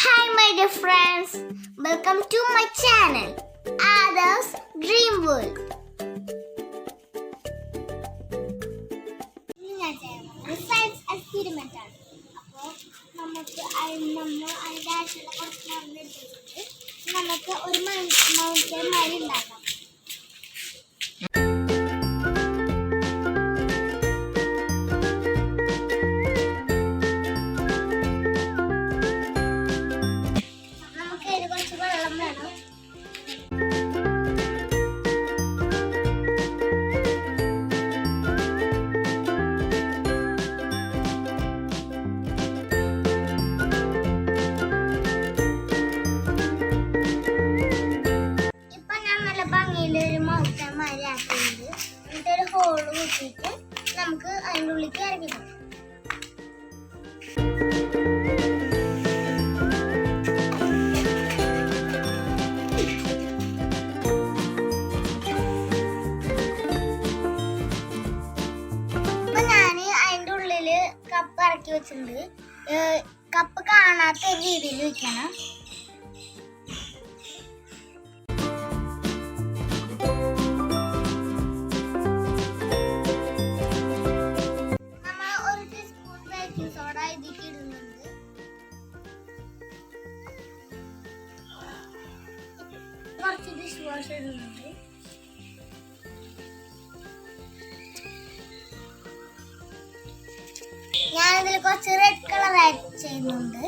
Hi my dear friends, welcome to my channel, AADHAV'S Dream World. Science experiment ആണ്. അപ്പോൾ നമുക്ക് അതിൻ്റെ ആയിട്ടുള്ള കുറച്ച് മരുന്നെടുത്തിട്ട് നമുക്ക് ഒരു മൗണ്ടൻ മരം ഉണ്ടാക്കാം. ഒരു ഹോള് കുത്തിയിട്ട് നമുക്ക് അതിൻ്റെ ഉള്ളിലേക്ക് ഇറങ്ങിക്കാം. ഇപ്പൊ ഞാൻ അതിൻ്റെ ഉള്ളില് കപ്പ് ഇറക്കി വെച്ചിട്ടുണ്ട്. കപ്പ് കാണാത്ത രീതിയിൽ വെക്കണം. കുറച്ച് ഡിഷ് വാഷ് ഇടുന്നുണ്ട്. ഞാനിതിൽ കുറച്ച് റെഡ് കളർ ആഡ് ചെയ്യുന്നുണ്ട്.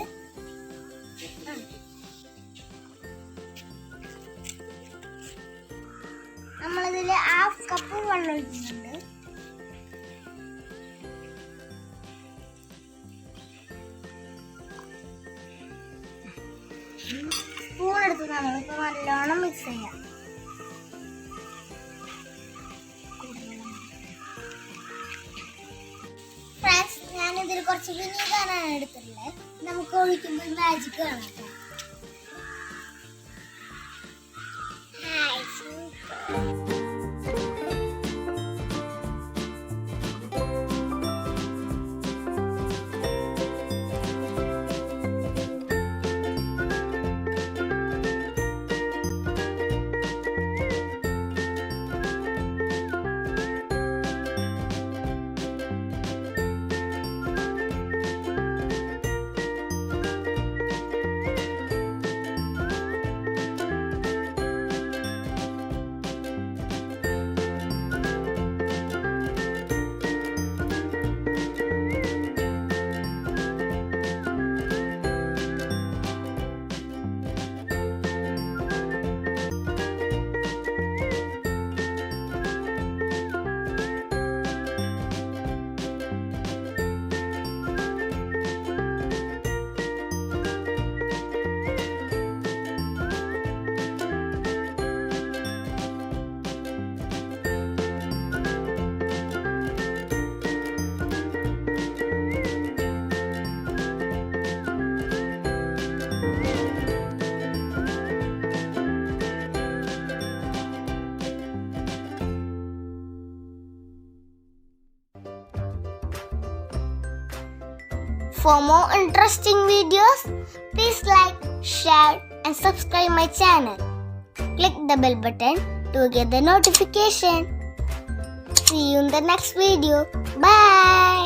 നമ്മളിതിൽ 1/2 കപ്പ് വെള്ളം ഒഴിക്കുന്നുണ്ട്. സ്പൂൺ എടുത്ത് നമ്മളിപ്പോൾ നല്ലോണം മിക്സ് ചെയ്യാം. ഫ്രണ്ട്സ്, ഞാനിതിൽ കുറച്ച് വിനീഗറാണ് എടുത്തിട്ടുള്ളത്. നമുക്ക് ഒഴിക്കുമ്പോൾ മാജിക് കാണാം. For more interesting videos, please like, share and subscribe my channel. Click the bell button to get the notification. See you in the next video. Bye.